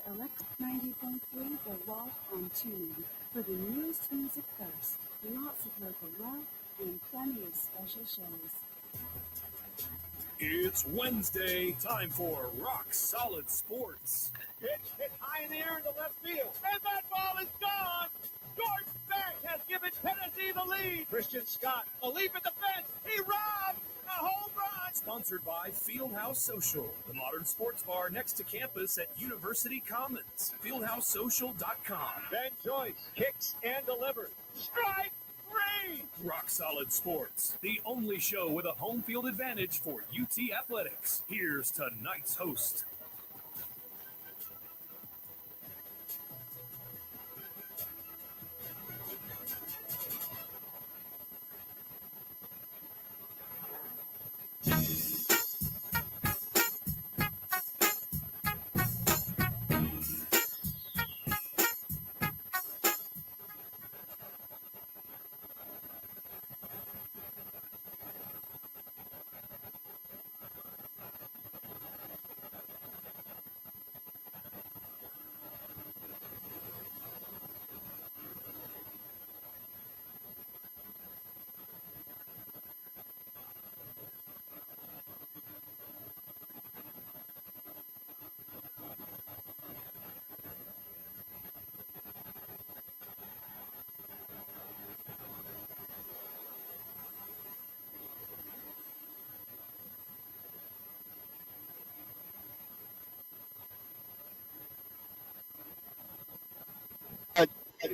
Electric 90.3 The Rock on TuneIn for the newest music first, lots of local love, and plenty of special shows. It's Wednesday, time for Rock Solid Sports. It's hit high in the air into left field, and that ball is gone. George Beck has given Tennessee the lead. Christian Scott, a leap at the fence. He robs a home run. Sponsored by Fieldhouse Social, the modern sports bar next to campus at University Commons. Fieldhousesocial.com. Ben Joyce kicks and delivers. Strike three. Rock Solid Sports, the only show with a home field advantage for UT Athletics. Here's tonight's host.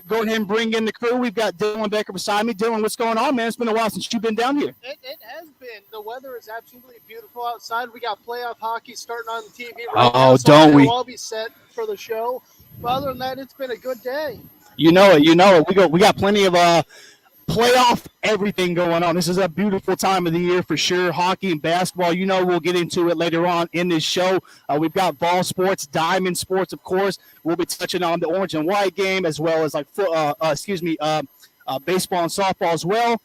Go ahead and bring in the crew. We've got Dylan Becker beside me. Dylan, what's going on, man? It's been a while since you've been down here. It has been. The weather is absolutely beautiful outside. We got playoff hockey starting on the TV right now. So don't we? We'll all be set for the show. But other than that, it's been a good day. You know it. We got plenty of playoff everything going on. This is a beautiful time of the year for sure. Hockey and basketball. We'll get into it later on in this show. We've got ball sports, diamond sports, of course. We'll be touching on the orange and white game as well as baseball and softball as well.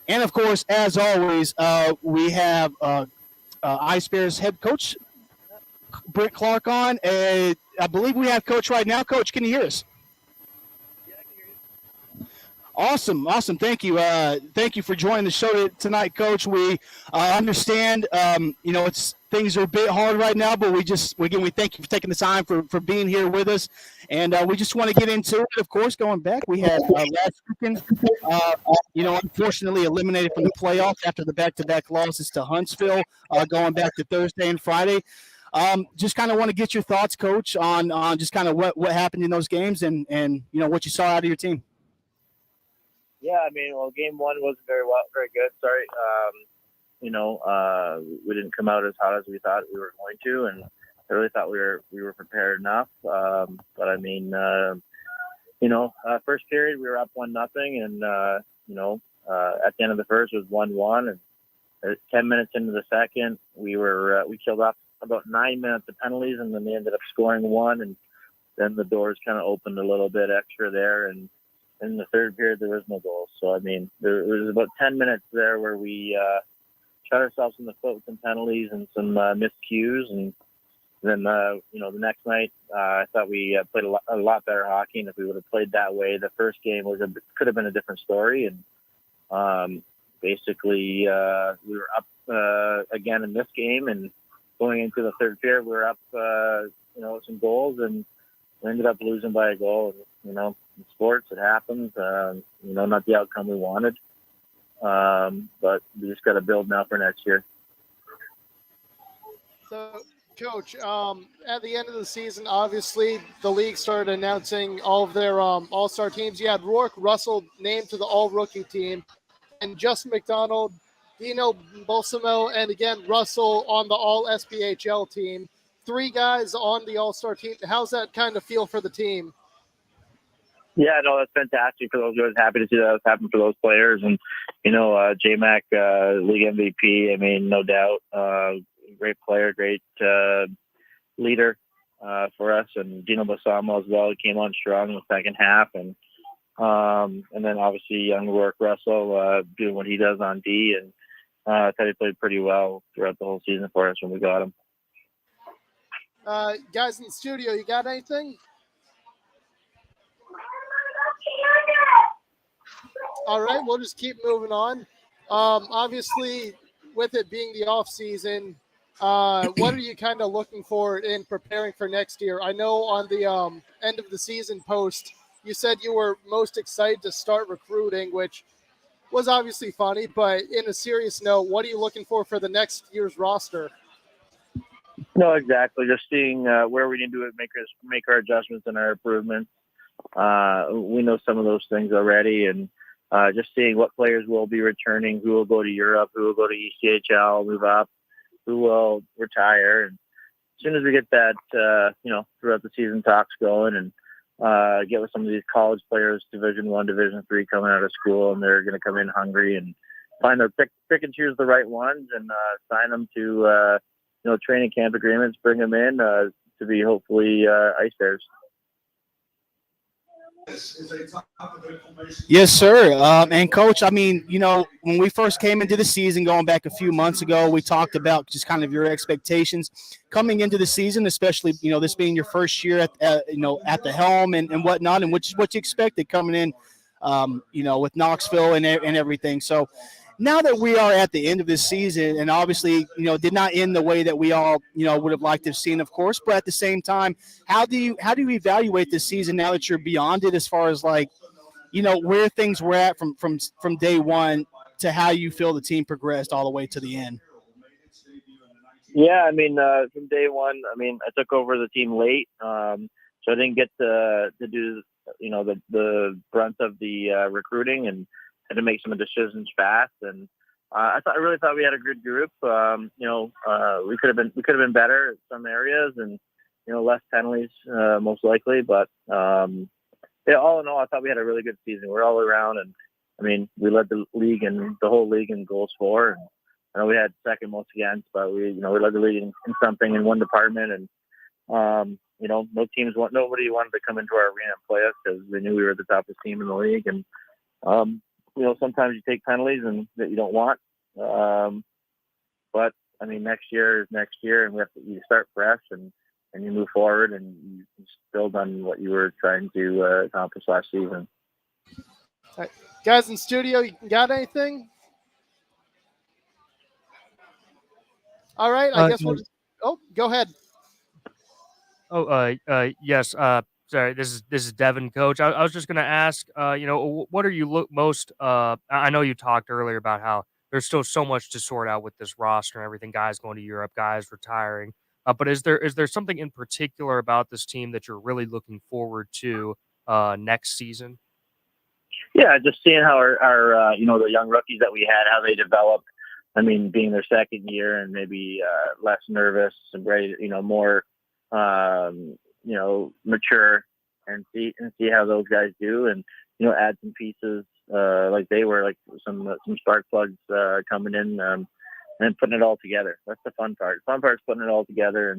And of course, as always, we have Ice Bears head coach Brent Clark on. I believe we have Coach right now. Coach, can you hear us? Awesome. Thank you. Thank you for joining the show tonight, Coach. We understand, things are a bit hard right now, but we thank you for taking the time for being here with us. And we just want to get into it, of course, going back. We had last weekend, unfortunately eliminated from the playoffs after the back-to-back losses to Huntsville, going back to Thursday and Friday. Just kind of want to get your thoughts, Coach, on just kind of what happened in those games and what you saw out of your team. Yeah, game one wasn't very good. Sorry. We didn't come out as hot as we thought we were going to, and I really thought we were prepared enough. First period we were up 1-0, and at the end of the first it was 1-1, and 10 minutes into the second we killed off about 9 minutes of penalties, and then they ended up scoring one, and then the doors kind of opened a little bit extra there, and in the third period, there was no goals. So, there was about 10 minutes there where we shot ourselves in the foot with some penalties and some miscues. And then, the next night, I thought we played a lot better hockey. And if we would have played that way, the first game could have been a different story. And we were up again in this game. And going into the third period, we were up, some goals. And we ended up losing by a goal. In sports, it happens. Not the outcome we wanted. But we just got to build now for next year. So, Coach, at the end of the season, obviously, the league started announcing all of their all-star teams. You had Rourke Russell named to the all-rookie team, and Justin McDonald, Dino Balsamo, and again, Russell on the all-SPHL team. 3 guys on the all-star team. How's that kind of feel for the team? Yeah, no, that's fantastic for those guys. Happy to see that happen for those players. And, J-Mac, league MVP, no doubt. Great player, great leader for us. And Dino Balsamo as well. He came on strong in the second half. And then obviously young Rourke Russell doing what he does on D. And I thought he played pretty well throughout the whole season for us when we got him. Guys in the studio, you got anything? All right, we'll just keep moving on. Obviously, with it being the off season, what are you kind of looking for in preparing for next year? I know on the end of the season post, you said you were most excited to start recruiting, which was obviously funny, but in a serious note, what are you looking for the next year's roster? No, exactly. Just seeing where we need to make our adjustments and our improvements. We know some of those things already, and just seeing what players will be returning, who will go to Europe, who will go to ECHL, move up, who will retire. And as soon as we get that, throughout the season talks going, and get with some of these college players, Division I, Division III, coming out of school, and they're going to come in hungry and find their pick and choose the right ones and sign them to training camp agreements, bring them in to be hopefully Ice Bears. Yes, sir. And Coach, I mean, when we first came into the season, going back a few months ago, we talked about just kind of your expectations coming into the season, especially, this being your first year at the helm and whatnot, and what you expected coming in, with Knoxville and everything. So now that we are at the end of this season, and obviously, did not end the way that we all, would have liked to have seen, of course, but at the same time, how do you evaluate this season now that you're beyond it, as far as where things were at from day one to how you feel the team progressed all the way to the end? Yeah, I mean, from day one, I took over the team late, so I didn't get to do, the brunt of the recruiting, and had to make some decisions fast. And I really thought we had a good group. We could have been better at some areas, and less penalties most likely. But all in all, I thought we had a really good season. We're all around, and we led the league and the whole league in goals for. And I know we had second most against, but we led the league in something in one department. And nobody wanted to come into our arena and play us because they knew we were the toughest team in the league. And sometimes you take penalties and that you don't want. But next year is next year, and you start fresh and you move forward, and you build on what you were trying to accomplish last season. All right. Guys in studio, you got anything? All right, I guess go ahead. Yes. Sorry, this is Devin, Coach. I was just going to ask, what are you most? I know you talked earlier about how there's still so much to sort out with this roster and everything. Guys going to Europe, guys retiring. But is there something in particular about this team that you're really looking forward to next season? Yeah, just seeing how our the young rookies that we had, how they develop. Being their second year and maybe less nervous and ready, more. Mature and see how those guys do, and add some pieces like they were, like some spark plugs coming in and putting it all together. That's the fun part. The fun part is putting it all together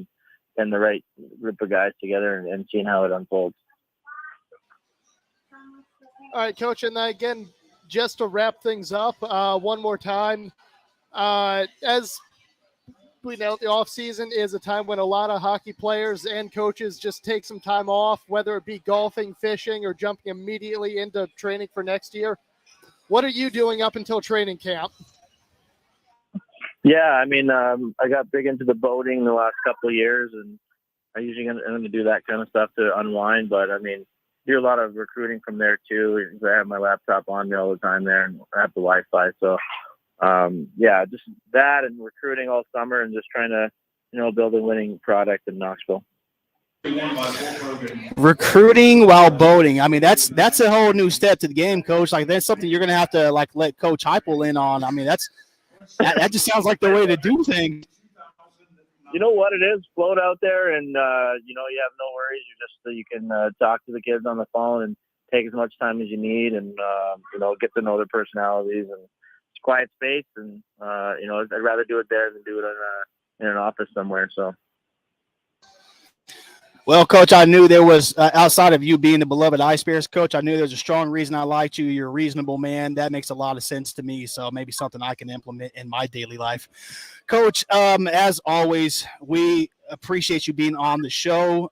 and the right group of guys together and seeing how it unfolds. All right, Coach, and then again, just to wrap things up, one more time, as we know, the off season is a time when a lot of hockey players and coaches just take some time off, whether it be golfing, fishing, or jumping immediately into training for next year. What are you doing up until training camp? Yeah, I got big into the boating the last couple of years, and I usually am going to do that kind of stuff to unwind. But do a lot of recruiting from there too. I have my laptop on me all the time there, and I have the Wi-Fi, so. Just that and recruiting all summer and just trying to, build a winning product in Knoxville. Recruiting while boating. That's a whole new step to the game, Coach. That's something you're going to have to let Coach Heupel in on. That just sounds like the way to do things. You know what it is? Float out there, and you have no worries. You can talk to the kids on the phone and take as much time as you need, and get to know their personalities and. Quiet space, and I'd rather do it there than do it in an office somewhere. So, Well, Coach, I knew there was outside of you being the beloved Ice Bears coach, I knew there was a strong reason I liked you. You're a reasonable man. That makes a lot of sense to me. So maybe something I can implement in my daily life. Coach, as always, we appreciate you being on the show.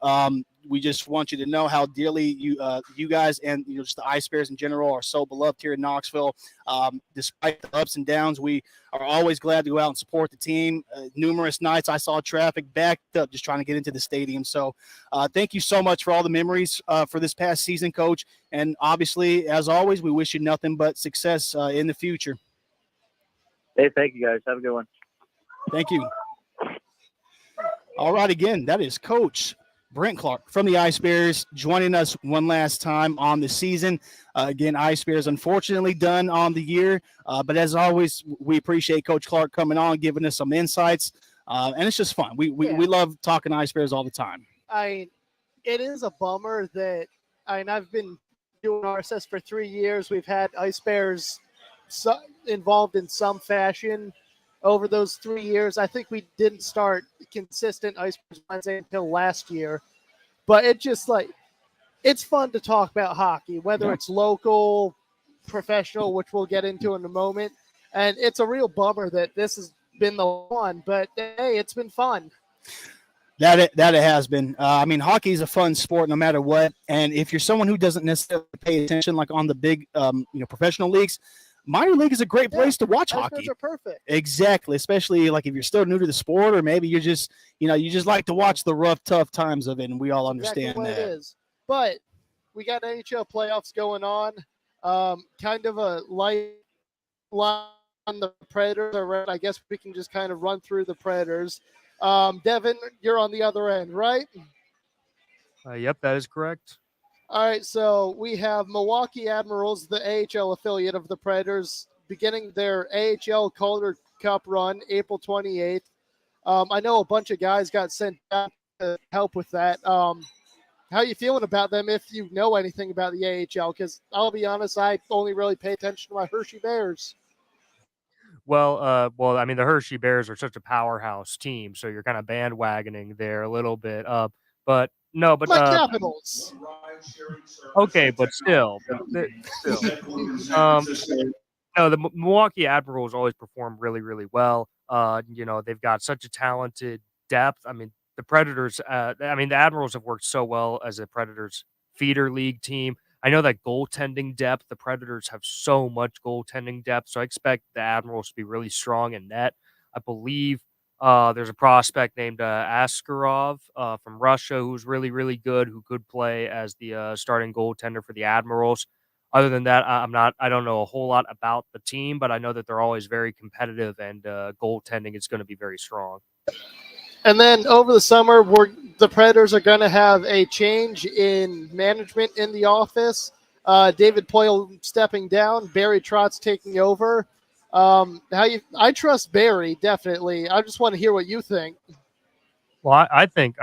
We just want you to know how dearly you guys and just the Ice Bears in general are so beloved here in Knoxville. Despite the ups and downs, we are always glad to go out and support the team. Numerous nights I saw traffic backed up just trying to get into the stadium. So thank you so much for all the memories for this past season, Coach. And obviously, as always, we wish you nothing but success in the future. Hey, thank you guys. Have a good one. Thank you. All right, again, that is Coach Brent Clark from the Ice Bears joining us one last time on the season. Again, Ice Bears unfortunately done on the year, but as always, we appreciate Coach Clark coming on, giving us some insights, and it's just fun. We love talking Ice Bears all the time. It is a bummer that I've been doing RSS for 3 years. We've had Ice Bears involved in some fashion over those 3 years. I think we didn't start consistent Ice Bears Wednesday until last year. But it's fun to talk about hockey, whether it's local, professional, which we'll get into in a moment. And it's a real bummer that this has been the one, but hey, it's been fun. That it has been. Hockey is a fun sport no matter what. And if you're someone who doesn't necessarily pay attention, like on the big, professional leagues, minor league is a great place to watch hockey. Those are perfect. Exactly, especially like if you're still new to the sport, or maybe you're just, you just like to watch the rough, tough times of it, and we all understand exactly what that. It is. But we got NHL playoffs going on. Kind of a light line on the Predators. I guess we can just kind of run through the Predators. Devin, you're on the other end, right? Yep, that is correct. All right, so we have Milwaukee Admirals, the AHL affiliate of the Predators, beginning their AHL Calder Cup run April 28th. I know a bunch of guys got sent out to help with that. How are you feeling about them if you know anything about the AHL? Because I'll be honest, I only really pay attention to my Hershey Bears. Well, the Hershey Bears are such a powerhouse team, so you're kind of bandwagoning there a little bit. But My Capitals. Okay, but still, no, the Milwaukee Admirals always perform really, really well. They've got such a talented depth. I mean, the Predators. The Admirals have worked so well as a Predators feeder league team. I know that goaltending depth. The Predators have so much goaltending depth, so I expect the Admirals to be really strong in net. I believe there's a prospect named Askarov from Russia who's really, really good, who could play as the starting goaltender for the Admirals. Other than that, I don't know a whole lot about the team, but I know that they're always very competitive, and goaltending is going to be very strong. And then over the summer, the Predators are going to have a change in management in the office. David Poyle stepping down, Barry Trotz taking over. I trust Barry, definitely. I just want to hear what you think. Well, I think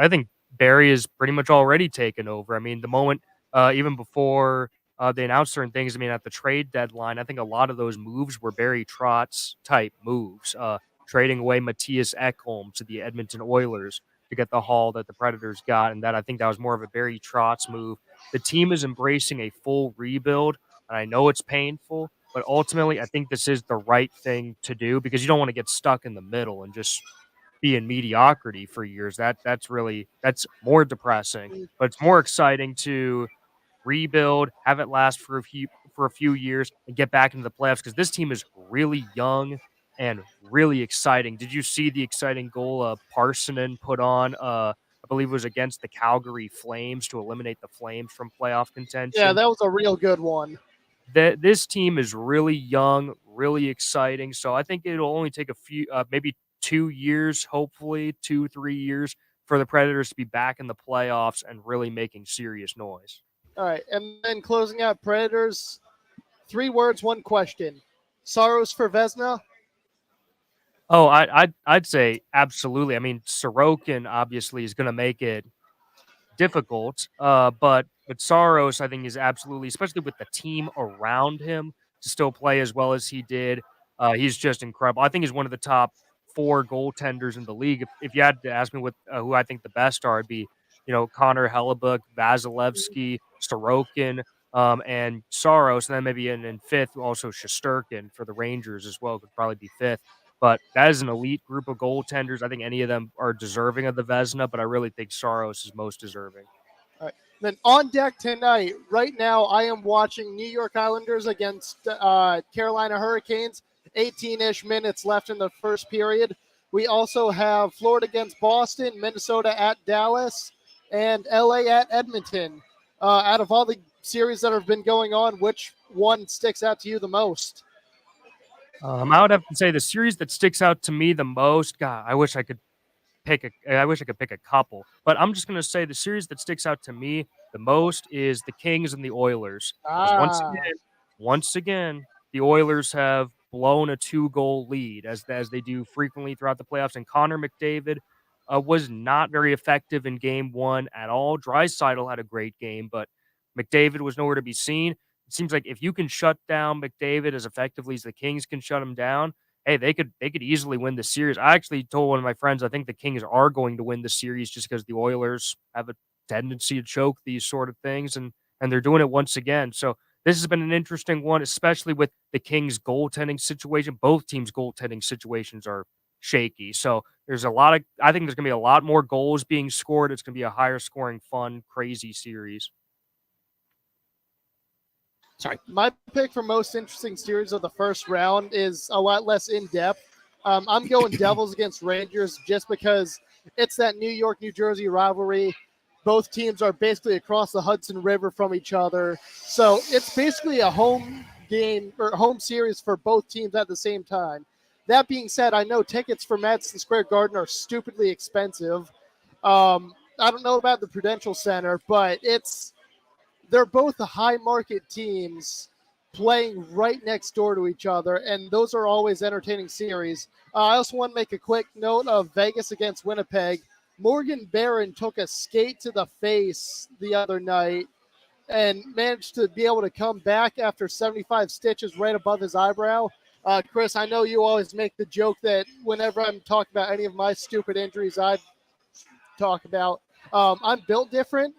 Barry is pretty much already taken over. I mean, the moment even before they announced certain things, at the trade deadline, I think a lot of those moves were Barry Trotz type moves. Trading away Matthias Ekholm to the Edmonton Oilers to get the haul that the Predators got, and I think that was more of a Barry Trotz move. The team is embracing a full rebuild, and I know it's painful, but ultimately, I think this is the right thing to do because you don't want to get stuck in the middle and just be in mediocrity for years. That's more depressing, but it's more exciting to rebuild, have it last for a few years, and get back into the playoffs because this team is really young and really exciting. Did you see the exciting goal Parsonen put on? I believe it was against the Calgary Flames to eliminate the Flames from playoff contention. Yeah, that was a real good one. This team is really young, really exciting. So I think it'll only take a few, maybe 2 years, hopefully 2-3 years, for the Predators to be back in the playoffs and really making serious noise. All right, and then closing out Predators, 3 words, 1 question. Saros for Vezina? Oh, I'd say absolutely. I mean, Sorokin obviously is going to make it difficult, but Saros, I think, is absolutely, especially with the team around him, to still play as well as he did. He's just incredible. I think he's one of the top 4 goaltenders in the league. If you had to ask me who I think the best are, it'd be Connor Hellebuck, Vasilevsky, Sorokin, and Saros, and then maybe in fifth, also Shesterkin for the Rangers as well, could probably be fifth. But that is an elite group of goaltenders. I think any of them are deserving of the Vezina, but I really think Saros is most deserving. All right. Then on deck tonight, right now, I am watching New York Islanders against Carolina Hurricanes. 18-ish minutes left in the first period. We also have Florida against Boston, Minnesota at Dallas, and LA at Edmonton. Out of all the series that have been going on, which one sticks out to you the most? I would have to say the series that sticks out to me the most. God, I wish I could pick a couple, but I'm just gonna say the series that sticks out to me the most is the Kings and the Oilers. Because once again, the Oilers have blown a 2-goal lead as they do frequently throughout the playoffs. And Connor McDavid was not very effective in Game 1 at all. Draisaitl had a great game, but McDavid was nowhere to be seen. It seems like if you can shut down McDavid as effectively as the Kings can shut him down, hey, they could easily win the series. I actually told one of my friends I think the Kings are going to win the series just because the Oilers have a tendency to choke these sort of things, and they're doing it once again. So this has been an interesting one, especially with the Kings' goaltending situation. Both teams' goaltending situations are shaky. So I think there's going to be a lot more goals being scored. It's going to be a higher scoring, fun, crazy series. Sorry. My pick for most interesting series of the first round is a lot less in-depth. I'm going Devils against Rangers just because it's that New York, New Jersey rivalry. Both teams are basically across the Hudson River from each other. So it's basically a home game or home series for both teams at the same time. That being said, I know tickets for Madison Square Garden are stupidly expensive. I don't know about the Prudential Center, but they're both high market teams playing right next door to each other, and those are always entertaining series. I also want to make a quick note of Vegas against Winnipeg. Morgan Barron took a skate to the face the other night and managed to be able to come back after 75 stitches right above his eyebrow. Chris, I know you always make the joke that whenever I'm talking about any of my stupid injuries I talk about, I'm built different.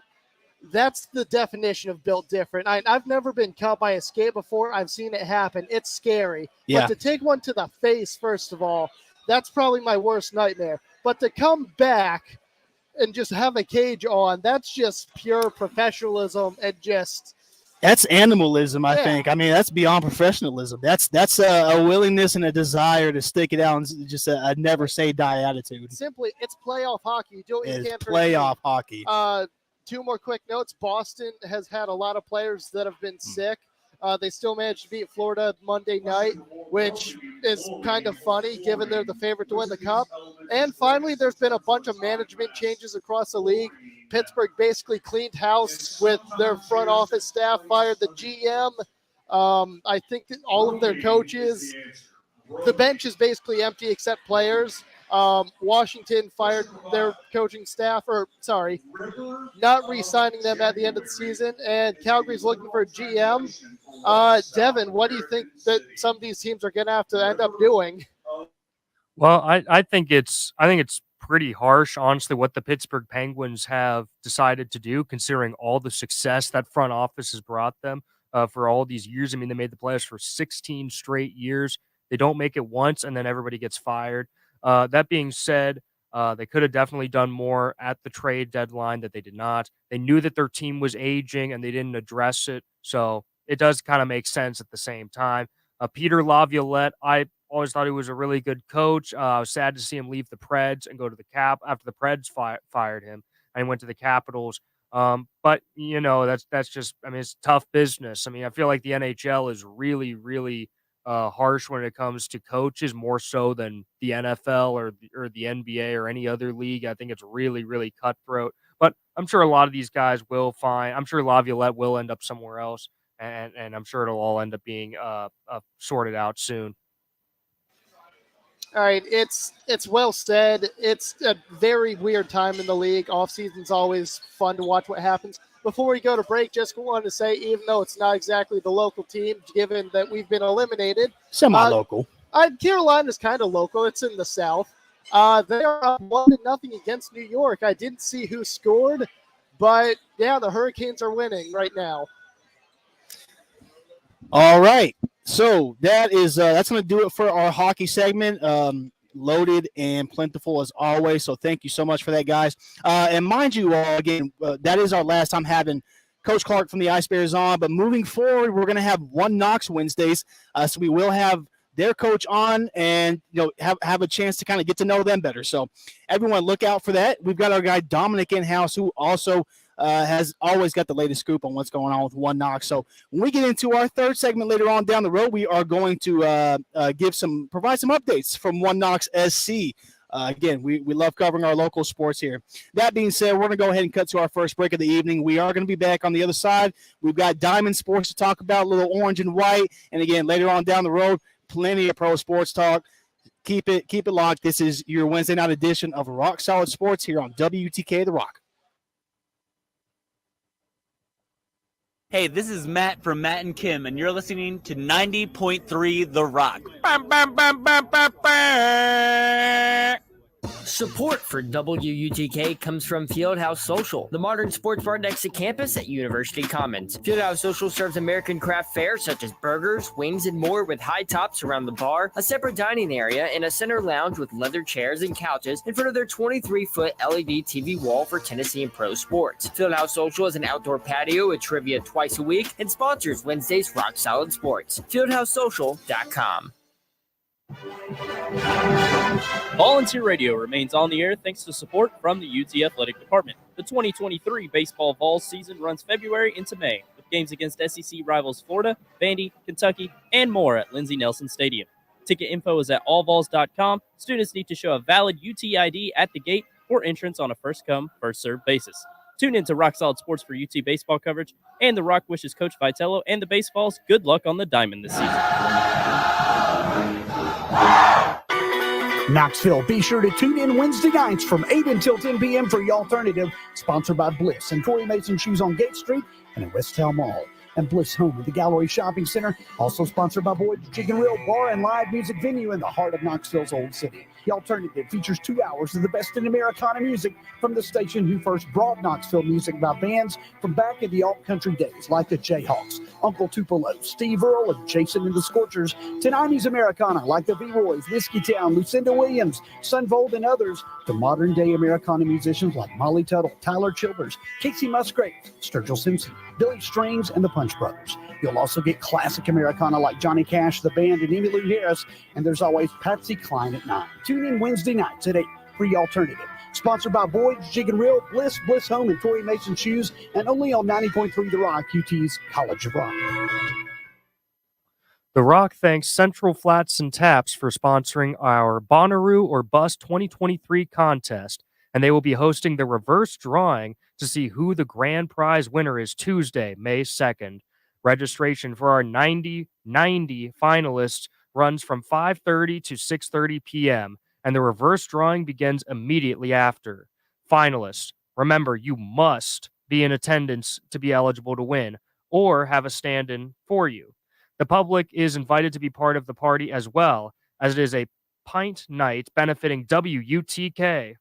That's the definition of built different. I've never been cut by a skate before. I've seen it happen. It's scary. Yeah. But to take one to the face, first of all, that's probably my worst nightmare. But to come back and just have a cage on, that's just pure professionalism and just... That's animalism, I think. I mean, that's beyond professionalism. That's a willingness and a desire to stick it out and just a never say die attitude. Simply, it's playoff hockey. You do what you can for playoff hockey. Two more quick notes. Boston has had a lot of players that have been sick. They still managed to beat Florida Monday night, which is kind of funny given they're the favorite to win the cup. And finally, there's been a bunch of management changes across the league. Pittsburgh basically cleaned house with their front office staff, fired the GM. I think that all of their coaches. The bench is basically empty except players. Washington fired their coaching staff, not re-signing them at the end of the season, and Calgary's looking for a GM. Devin, what do you think that some of these teams are going to have to end up doing? Well, I think it's pretty harsh, honestly, what the Pittsburgh Penguins have decided to do, considering all the success that front office has brought them for all these years. I mean, they made the playoffs for 16 straight years. They don't make it once, and then everybody gets fired. That being said, they could have definitely done more at the trade deadline that they did not. They knew that their team was aging, and they didn't address it. So it does kind of make sense at the same time. Peter Laviolette, I always thought he was a really good coach. I was sad to see him leave the Preds and go to the Cap after the Preds fired him, and he went to the Capitals. But that's just, I mean, it's tough business. I mean, I feel like the NHL is really, really harsh when it comes to coaches, more so than the NFL or the NBA or any other league. I think it's really, really cutthroat. But I'm sure a lot of these guys will find. I'm sure Laviolette will end up somewhere else, and I'm sure it'll all end up being sorted out soon. All right, it's well said. It's a very weird time in the league. Off season's always fun to watch what happens. Before we go to break, just wanted to say, even though it's not exactly the local team, given that we've been eliminated, semi-local. Carolina's kind of local. It's in the South. They are up 1-0 against New York. I didn't see who scored. But yeah, the Hurricanes are winning right now. All right. So that's going to do it for our hockey segment. Loaded and plentiful as always. So thank you so much for that, guys. And mind you all, again, that is our last time having Coach Clark from the Ice Bears on. But moving forward, we're going to have One Knox Wednesdays. So we will have their coach on and have a chance to kind of get to know them better. So everyone look out for that. We've got our guy Dominic in-house, who also has always got the latest scoop on what's going on with One Knox. So when we get into our third segment later on down the road, we are going to provide some updates from One Knox SC. Again, we love covering our local sports here. That being said, we're going to go ahead and cut to our first break of the evening. We are going to be back on the other side. We've got Diamond Sports to talk about, a little orange and white. And again, later on down the road, plenty of pro sports talk. Keep it locked. This is your Wednesday night edition of Rock Solid Sports here on WTK The Rock. Hey, this is Matt from Matt and Kim, and you're listening to 90.3 The Rock. Support for WUTK comes from Fieldhouse Social, the modern sports bar next to campus at University Commons. Fieldhouse Social serves American craft fare such as burgers, wings, and more with high tops around the bar, a separate dining area, and a center lounge with leather chairs and couches in front of their 23-foot LED TV wall for Tennessee and pro sports. Fieldhouse Social is an outdoor patio with trivia twice a week and sponsors Wednesday's Rock Solid Sports. FieldhouseSocial.com. Volunteer Radio remains on the air thanks to support from the UT Athletic Department. The 2023 baseball Vols season runs February into May, with games against SEC rivals Florida, Vandy, Kentucky, and more at Lindsey Nelson Stadium. Ticket info is at allvols.com. Students need to show a valid UT ID at the gate for entrance on a first-come, first-served basis. Tune in to Rock Solid Sports for UT baseball coverage, and The Rock wishes Coach Vitello and the Baseballs good luck on the diamond this season. Knoxville, be sure to tune in Wednesday nights from 8 until 10 p.m. for The Alternative, sponsored by Bliss and Tory Mason Shoes on Gate Street and at West Town Mall. And Bliss Home at the Gallery Shopping Center, also sponsored by Boyd's Chicken Grill Bar and Live Music Venue in the heart of Knoxville's Old City. The Alternative features 2 hours of the best in Americana music from the station who first brought Knoxville music by bands from back in the alt-country days, like the Jayhawks, Uncle Tupelo, Steve Earle, and Jason and the Scorchers, to 90s Americana like the V-Roys, Whiskey Town, Lucinda Williams, Sunvold, and others, to modern-day Americana musicians like Molly Tuttle, Tyler Childers, Casey Musgrave, Sturgill Simpson, Billy Strings, and the Punch Brothers. You'll also get classic Americana like Johnny Cash, the band, and Emmylou Harris, and there's always Patsy Cline at 9. Tune in Wednesday nights at 8 for The Alternative. Sponsored by Boyd's Chicken Grill, Bliss Home, and Tory Mason Shoes, and only on 90.3 The Rock, UT's College of Rock. The Rock thanks Central Flats and Taps for sponsoring our Bonnaroo or Bust 2023 contest, and they will be hosting the reverse drawing to see who the grand prize winner is Tuesday, May 2nd. Registration for our 90 finalists runs from 5:30 to 6:30 p.m., and the reverse drawing begins immediately after. Finalists, remember, you must be in attendance to be eligible to win or have a stand-in for you. The public is invited to be part of the party as well, as it is a pint night benefiting WUTK.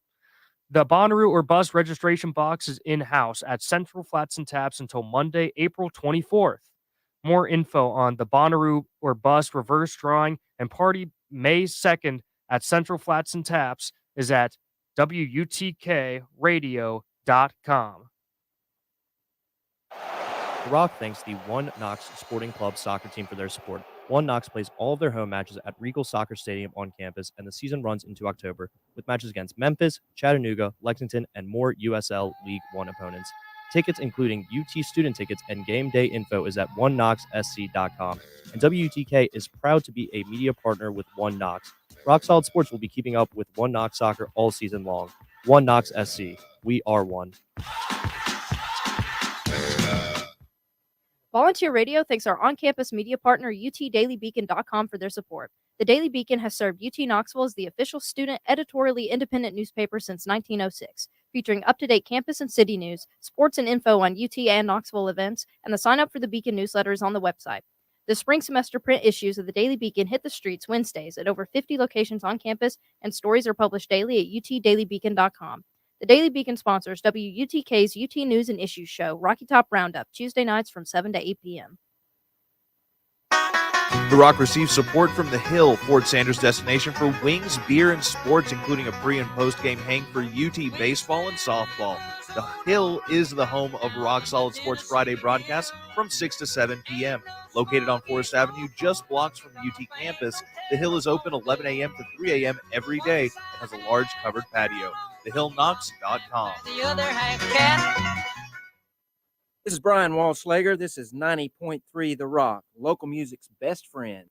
The Bonnaroo or Bus registration box is in-house at Central Flats and Taps until Monday, April 24th. More info on the Bonnaroo or Bus reverse drawing and party May 2nd at Central Flats and Taps is at WUTKradio.com. The Rock thanks the One Knox Sporting Club soccer team for their support. One Knox plays all of their home matches at Regal Soccer Stadium on campus, and the season runs into October with matches against Memphis, Chattanooga, Lexington, and more USL League One opponents. Tickets, including UT student tickets and game day info, is at oneknoxsc.com. And WUTK is proud to be a media partner with One Knox. Rock Solid Sports will be keeping up with One Knox soccer all season long. One Knox SC. We are one. Volunteer Radio thanks our on-campus media partner UTDailyBeacon.com for their support. The Daily Beacon has served UT Knoxville as the official student editorially independent newspaper since 1906, featuring up-to-date campus and city news, sports and info on UT and Knoxville events, and the sign-up for the Beacon newsletter is on the website. The spring semester print issues of the Daily Beacon hit the streets Wednesdays at over 50 locations on campus, and stories are published daily at UTDailyBeacon.com. The Daily Beacon sponsors WUTK's UT News and Issues show, Rocky Top Roundup, Tuesday nights from 7 to 8 p.m. The Rock receives support from The Hill, Fort Sanders' destination for wings, beer, and sports, including a pre- and post-game hang for UT baseball and softball. The Hill is the home of Rock Solid Sports Friday broadcasts from 6 to 7 p.m. Located on Forest Avenue, just blocks from the UT campus, The Hill is open 11 a.m. to 3 a.m. every day and has a large covered patio. TheHillKnox.com. This is Brian Walsh-Slager. This is 90.3 The Rock, local music's best friend.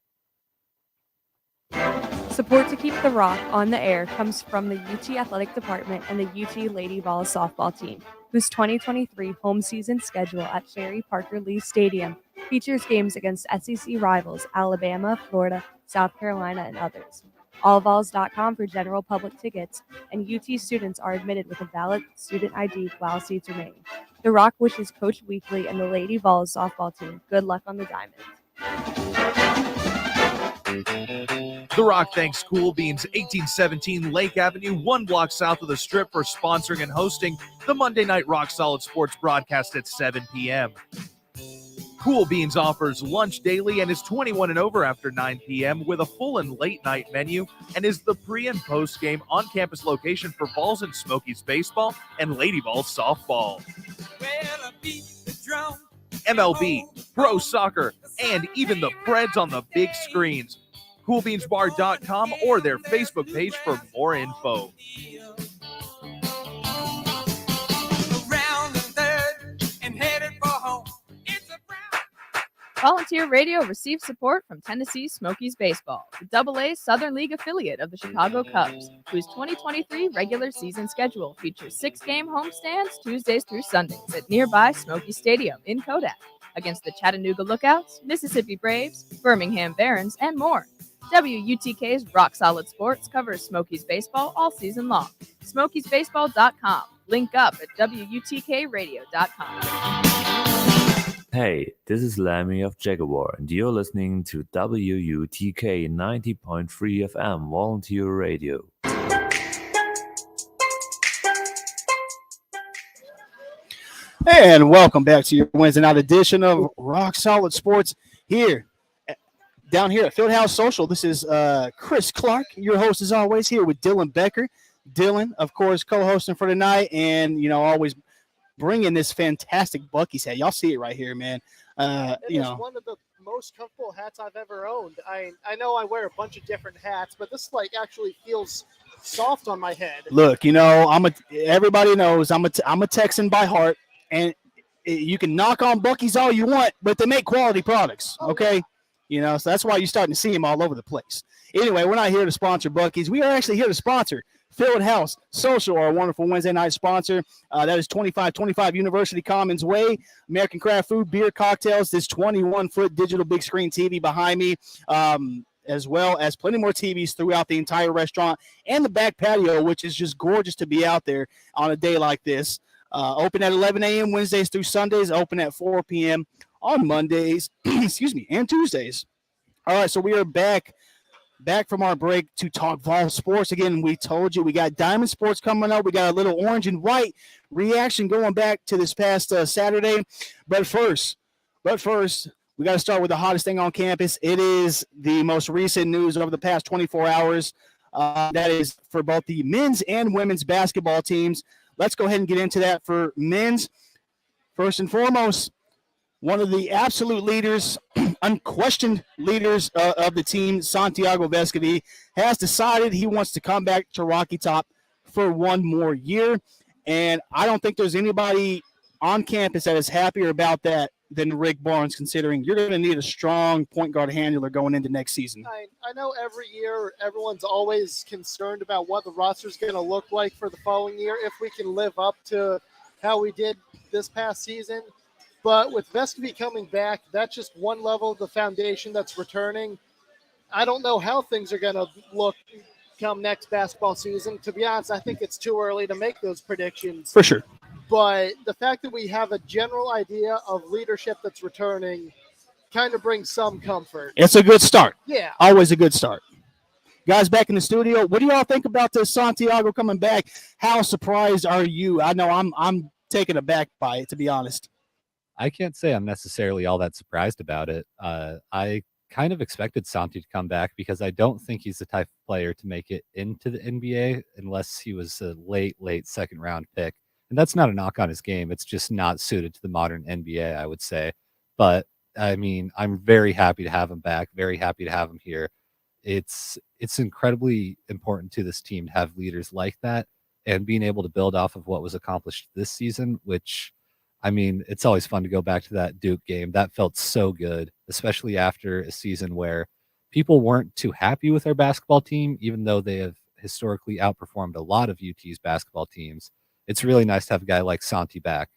Support to keep The Rock on the air comes from the UT Athletic Department and the UT Lady Vols softball team, whose 2023 home season schedule at Sherry Parker Lee Stadium features games against SEC rivals Alabama, Florida, South Carolina, and others. Allvols.com for general public tickets, and UT students are admitted with a valid student ID while seats remain. The Rock wishes Coach Weekly and the Lady Vols softball team good luck on the diamond. The Rock thanks Cool Beans 1817 Lake Avenue, 1 block south of the Strip, for sponsoring and hosting the Monday Night Rock Solid Sports broadcast at 7 p.m. Cool Beans offers lunch daily and is 21 and over after 9 p.m. with a full and late night menu, and is the pre- and post-game on-campus location for Vols and Smokies baseball and Lady Vols softball. MLB, pro soccer, and even the Preds on the big screens. CoolBeansBar.com or their Facebook page for more info. Volunteer Radio receives support from Tennessee Smokies Baseball, the AA Southern League affiliate of the Chicago Cubs, whose 2023 regular season schedule features 6-game homestands Tuesdays through Sundays at nearby Smoky Stadium in Kodak against the Chattanooga Lookouts, Mississippi Braves, Birmingham Barons, and more. WUTK's Rock Solid Sports covers Smokies Baseball all season long. SmokiesBaseball.com. Link up at WUTKRadio.com. Hey, this is Lemmy of Jaguar, and you're listening to WUTK 90.3 FM Volunteer Radio. And welcome back to your Wednesday night edition of Rock Solid Sports down here at Fieldhouse Social. This is Chris Clark, your host as always, here with Dylan Becker. Dylan, of course, co-hosting for tonight, and always bringing this fantastic Buc-ee's hat. Y'all see it right here, man. It is one of the most comfortable hats I've ever owned. I know I wear a bunch of different hats, but this actually feels soft on my head. Look, everybody knows I'm a Texan by heart, and you can knock on Buc-ee's all you want, but they make quality products, okay? So that's why you're starting to see them all over the place. Anyway, we're not here to sponsor Buc-ee's. We are actually here to sponsor Fieldhouse Social, our wonderful Wednesday night sponsor. That is 2525 University Commons Way. American craft food, beer, cocktails. This 21-foot digital big screen TV behind me, as well as plenty more TVs throughout the entire restaurant and the back patio, which is just gorgeous to be out there on a day like this. Open at 11 a.m. Wednesdays through Sundays. Open at 4 p.m. on Mondays, and Tuesdays. All right, so we are back from our break to talk Vol sports. Again, we told you we got Diamond Sports coming up. We got a little orange and white reaction going back to this past Saturday. But first, we got to start with the hottest thing on campus. It is the most recent news over the past 24 hours. That is for both the men's and women's basketball teams. Let's go ahead and get into that for men's. First and foremost, one of the absolute leaders, unquestioned leaders of the team, Santiago Vescovi, has decided he wants to come back to Rocky Top for one more year. And I don't think there's anybody on campus that is happier about that than Rick Barnes, considering you're going to need a strong point guard handler going into next season. I know every year everyone's always concerned about what the roster is going to look like for the following year, if we can live up to how we did this past season. But with Vescovi coming back, that's just one level of the foundation that's returning. I don't know how things are going to look come next basketball season. To be honest, I think it's too early to make those predictions. For sure. But the fact that we have a general idea of leadership that's returning kind of brings some comfort. It's a good start. Yeah. Always a good start. Guys back in the studio, what do y'all think about this Santiago coming back? How surprised are you? I know I'm taken aback by it, to be honest. I can't say I'm necessarily all that surprised about it. I kind of expected Santi to come back because I don't think he's the type of player to make it into the NBA unless he was a late second round pick. And that's not a knock on his game. It's just not suited to the modern NBA, I would say. But I mean, I'm very happy to have him back, very happy to have him here. It's incredibly important to this team to have leaders like that and being able to build off of what was accomplished this season, which I mean, it's always fun to go back to that Duke game. That felt so good, especially after a season where people weren't too happy with their basketball team, even though they have historically outperformed a lot of UT's basketball teams. It's really nice to have a guy like Santi back.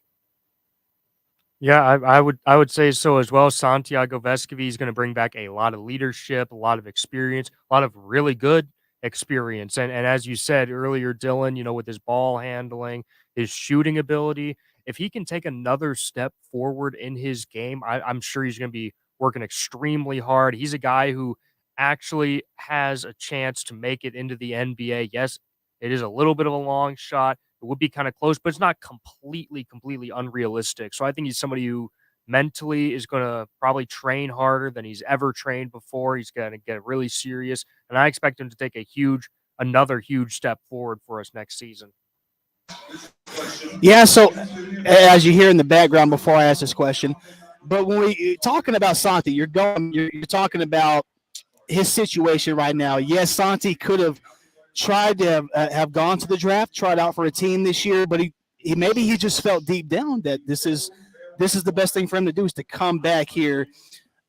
Yeah, I would say so as well. Santiago Vescovi is going to bring back a lot of leadership, a lot of experience, a lot of really good experience. And as you said earlier, Dylan, with his ball handling, his shooting ability, if he can take another step forward in his game, I'm sure he's going to be working extremely hard. He's a guy who actually has a chance to make it into the NBA. Yes, it is a little bit of a long shot. It would be kind of close, but it's not completely unrealistic. So I think he's somebody who mentally is going to probably train harder than he's ever trained before. He's going to get really serious, and I expect him to take another huge step forward for us next season. Yeah, so as you hear in the background before I ask this question, but when we talking about Santi, you're talking about his situation right now. Yes, Santi could have tried to have gone to the draft, tried out for a team this year, but he just felt deep down that this is the best thing for him to do is to come back here.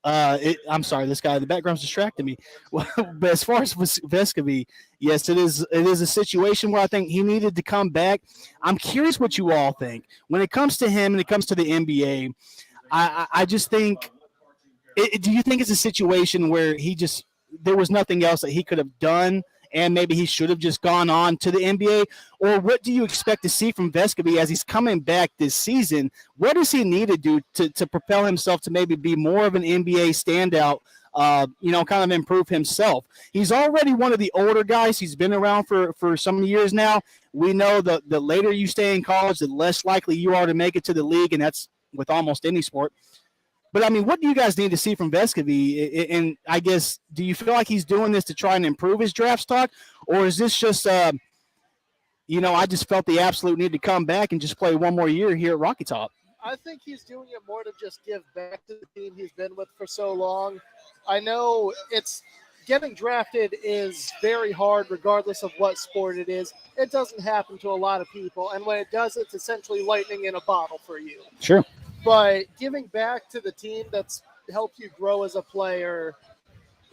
I'm sorry, this guy in the background's distracting me. But as far as Vescovi, yes, it is a situation where I think he needed to come back. I'm curious what you all think when it comes to him and it comes to the NBA. I just think. Do you think it's a situation where there was nothing else that he could have done, and maybe he should have just gone on to the NBA? Or what do you expect to see from Vescovi as he's coming back this season? What does he need to do to propel himself to maybe be more of an NBA standout, kind of improve himself? He's already one of the older guys. He's been around for some years now. We know the later you stay in college, the less likely you are to make it to the league, and that's with almost any sport. But, I mean, what do you guys need to see from Vescovi? And I guess, do you feel like he's doing this to try and improve his draft stock? Or is this just, I just felt the absolute need to come back and just play one more year here at Rocky Top? I think he's doing it more to just give back to the team he's been with for so long. I know getting drafted is very hard regardless of what sport it is. It doesn't happen to a lot of people. And when it does, it's essentially lightning in a bottle for you. Sure. But giving back to the team that's helped you grow as a player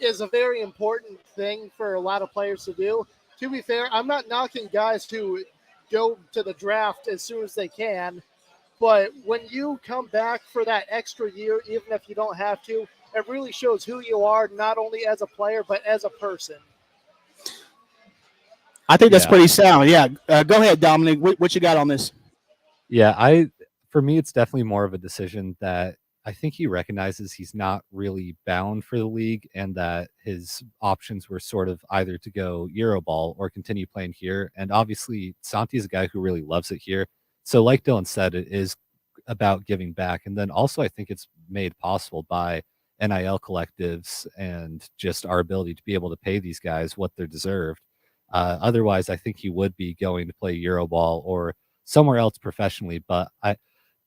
is a very important thing for a lot of players to do. To be fair, I'm not knocking guys who go to the draft as soon as they can, but when you come back for that extra year, even if you don't have to, it really shows who you are, not only as a player, but as a person. I think that's pretty sound. Yeah. Go ahead, Dominic. What you got on this? Yeah, for me, it's definitely more of a decision that I think he recognizes he's not really bound for the league and that his options were sort of either to go Euroball or continue playing here. And obviously, Santi is a guy who really loves it here. So like Dylan said, it is about giving back. And then also I think it's made possible by NIL collectives and just our ability to be able to pay these guys what they're deserved. Otherwise, I think he would be going to play Euroball or somewhere else professionally. But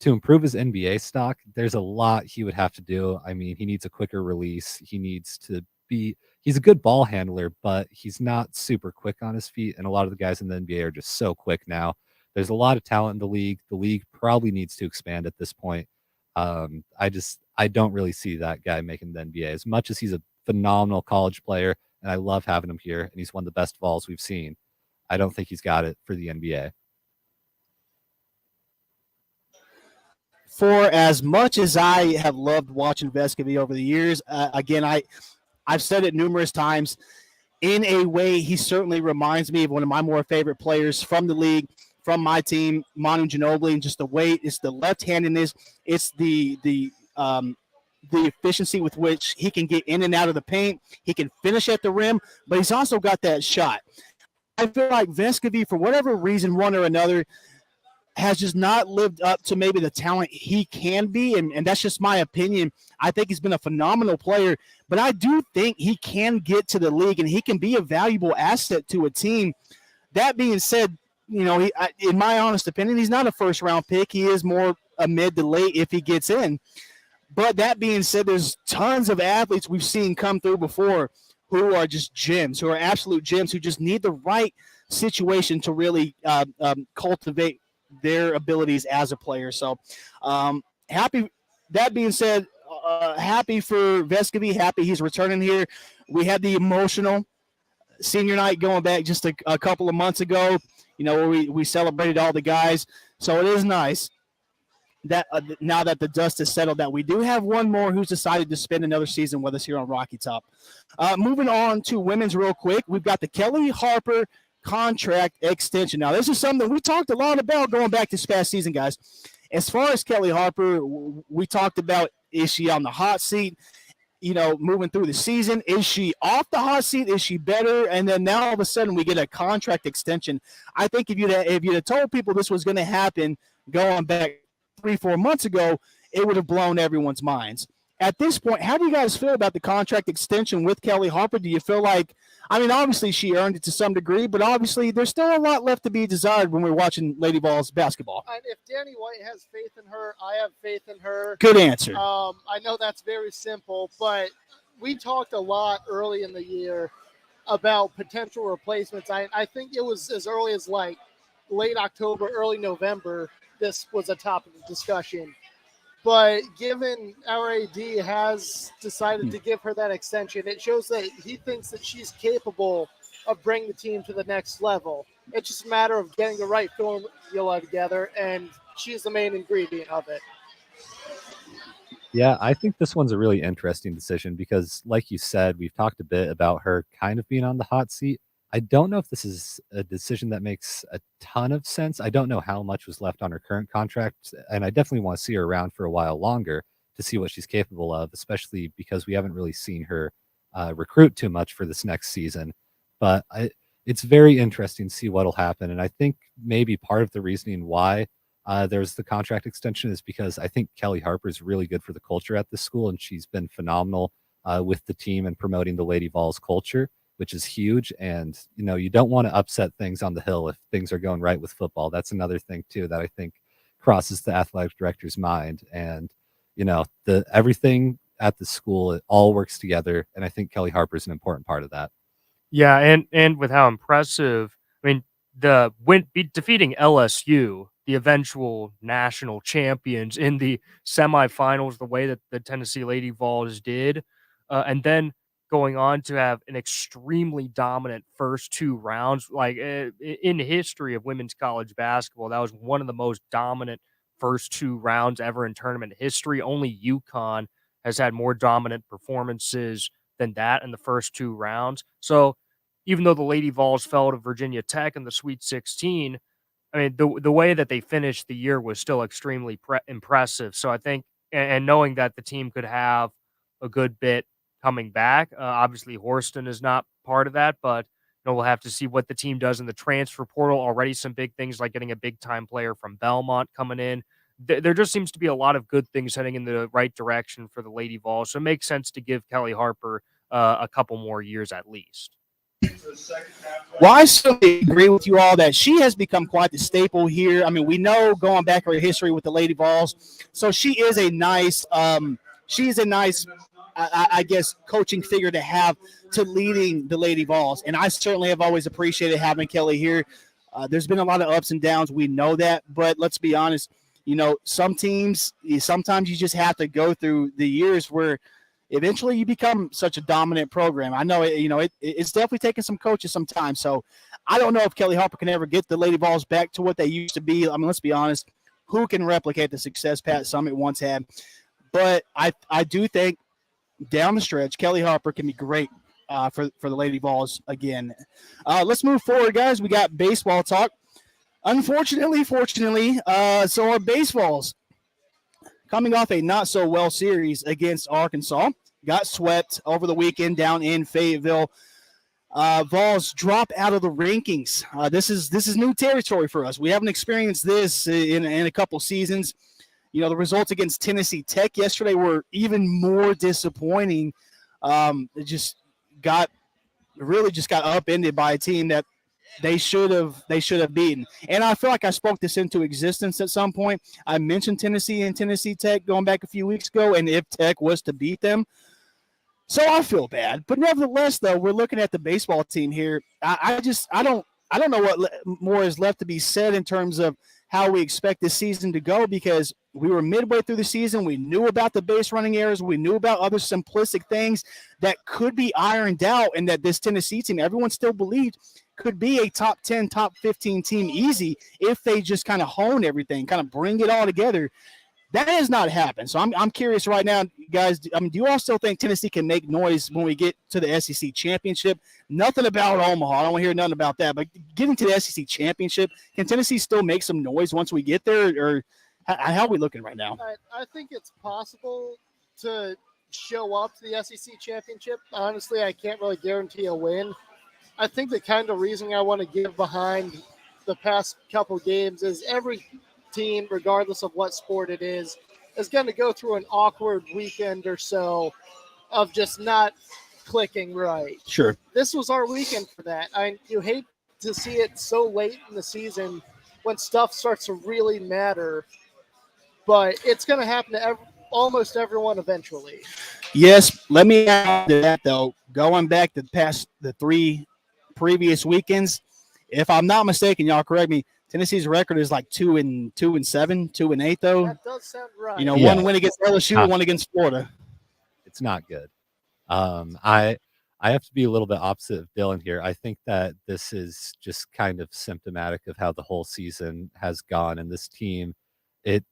to improve his NBA stock, there's a lot he would have to do. I mean, he needs a quicker release. He's a good ball handler, but he's not super quick on his feet. And a lot of the guys in the NBA are just so quick now. There's a lot of talent in the league. The league probably needs to expand at this point. I don't really see that guy making the NBA as much as he's a phenomenal college player. And I love having him here. And he's one of the best balls we've seen. I don't think he's got it for the NBA. For as much as I have loved watching Vescovi over the years, again, I've said it numerous times. In a way, he certainly reminds me of one of my more favorite players from the league, from my team, Manu Ginobili, and just the way it's the left-handedness, it's the the efficiency with which he can get in and out of the paint. He can finish at the rim, but he's also got that shot. I feel like Vescovi, for whatever reason, one or another, has just not lived up to maybe the talent he can be, and that's just my opinion. I think he's been a phenomenal player, but I do think he can get to the league, and he can be a valuable asset to a team. That being said, in my honest opinion, he's not a first-round pick. He is more a mid to late if he gets in. But that being said, there's tons of athletes we've seen come through before who are just gems, who are absolute gems, who just need the right situation to really cultivate their abilities as a player. So happy. That being said, happy for Vescovi, happy he's returning here. We had the emotional senior night going back just a couple of months ago, where we celebrated all the guys. So it is nice that now that the dust has settled, that we do have one more who's decided to spend another season with us here on Rocky Top. Moving on to women's real quick, we've got the Kelly Harper contract extension. Now, this is something we talked a lot about going back this past season, guys. As far as Kelly Harper, we talked about, is she on the hot seat? Moving through the season, is she off the hot seat? Is she better? And then now all of a sudden we get a contract extension. I think if you'd have told people this was going to happen going back 3-4 months ago, it would have blown everyone's minds. At this point, how do you guys feel about the contract extension with Kelly Harper? Do you feel like, obviously she earned it to some degree, but obviously there's still a lot left to be desired when we're watching Lady Vols basketball. And if Danny White has faith in her, I have faith in her. Good answer. I know that's very simple, but we talked a lot early in the year about potential replacements. I think it was as early as like late October, early November, this was a topic of discussion. But given our AD has decided to give her that extension, it shows that he thinks that she's capable of bringing the team to the next level. It's just a matter of getting the right formula together, and she's the main ingredient of it. Yeah, I think this one's a really interesting decision because, like you said, we've talked a bit about her kind of being on the hot seat. I don't know if this is a decision that makes a ton of sense. I don't know how much was left on her current contract, and I definitely want to see her around for a while longer to see what she's capable of, especially because we haven't really seen her recruit too much for this next season. But it's very interesting to see what'll happen, and I think maybe part of the reasoning why there's the contract extension is because I think Kelly Harper is really good for the culture at this school, and she's been phenomenal with the team and promoting the Lady Vols culture, which is huge. And, you don't want to upset things on the hill if things are going right with football. That's another thing, too, that I think crosses the athletic director's mind. And, everything at the school, it all works together. And I think Kelly Harper is an important part of that. Yeah, and with how impressive, defeating LSU, the eventual national champions, in the semifinals, the way that the Tennessee Lady Vols did, and then going on to have an extremely dominant first 2 rounds. Like in the history of women's college basketball, that was one of the most dominant first 2 rounds ever in tournament history. Only UConn has had more dominant performances than that in the first 2 rounds. So even though the Lady Vols fell to Virginia Tech in the Sweet 16, the way that they finished the year was still extremely impressive. So I think, and knowing that the team could have a good bit coming back, obviously Horston is not part of that, but we'll have to see what the team does in the transfer portal. Already some big things like getting a big time player from Belmont coming in. There just seems to be a lot of good things heading in the right direction for the Lady Vols. So it makes sense to give Kelly Harper a couple more years at least. Well, I certainly agree with you all that she has become quite the staple here. We know going back her history with the Lady Vols, so she is a nice, I guess, coaching figure to have to leading the Lady Vols. And I certainly have always appreciated having Kelly here. There's been a lot of ups and downs. We know that, but let's be honest. Some teams, sometimes you just have to go through the years where eventually you become such a dominant program. I know, it's definitely taken some coaches some time. So I don't know if Kelly Harper can ever get the Lady Vols back to what they used to be. Let's be honest. Who can replicate the success Pat Summitt once had? But I do think down the stretch, Kelly Harper can be great for the Lady Vols again. Let's move forward, guys. We got baseball talk. Unfortunately, fortunately, so our baseballs coming off a not-so-well series against Arkansas. Got swept over the weekend down in Fayetteville. Vols drop out of the rankings. This is new territory for us. We haven't experienced this in a couple seasons. You know, the results against Tennessee Tech yesterday were even more disappointing. It just got upended by a team that they should have beaten. And I feel like I spoke this into existence at some point. I mentioned Tennessee and Tennessee Tech going back a few weeks ago, and if Tech was to beat them. So I feel bad. But nevertheless, though, we're looking at the baseball team here. I don't know what more is left to be said in terms of how we expect this season to go, because we were midway through the season. We knew about the base running errors. We knew about other simplistic things that could be ironed out, and that this Tennessee team, everyone still believed, could be a top 10, top 15 team easy if they just kind of hone everything, kind of bring it all together. That has not happened. So I'm curious right now, guys. I mean, do you all still think Tennessee can make noise when we get to the SEC championship? Nothing about Omaha. I don't want to hear nothing about that. But getting to the SEC championship, can Tennessee still make some noise once we get there? Or how are we looking right now? I think it's possible to show up to the SEC championship. Honestly, I can't really guarantee a win. I think the kind of reasoning I want to give behind the past couple games is every team, regardless of what sport it is going to go through an awkward weekend or so of just not clicking right. Sure. This was our weekend for that. You hate to see it so late in the season when stuff starts to really matter, but it's going to happen to almost everyone eventually. Yes. Let me add to that, though. Going back to the 3 previous weekends, if I'm not mistaken, y'all correct me, Tennessee's record is like 2-7, 2-8 though. That does sound right. You know, one win against LSU, one against Florida. It's not good. I have to be a little bit opposite of Dylan here. I think that this is just kind of symptomatic of how the whole season has gone, and this team, it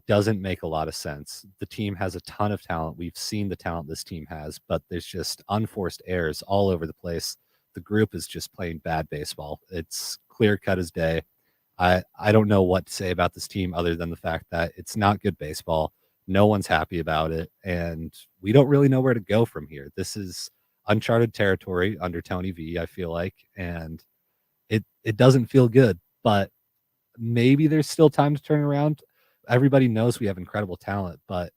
doesn't make a lot of sense. The team has a ton of talent. We've seen the talent this team has, but there's just unforced errors all over the place. The group is just playing bad baseball. It's clear cut as day. I don't know what to say about this team other than the fact that it's not good baseball. No one's happy about it, and we don't really know where to go from here. This is uncharted territory under Tony V, I feel like, and it doesn't feel good, but maybe there's still time to turn around. Everybody knows we have incredible talent, but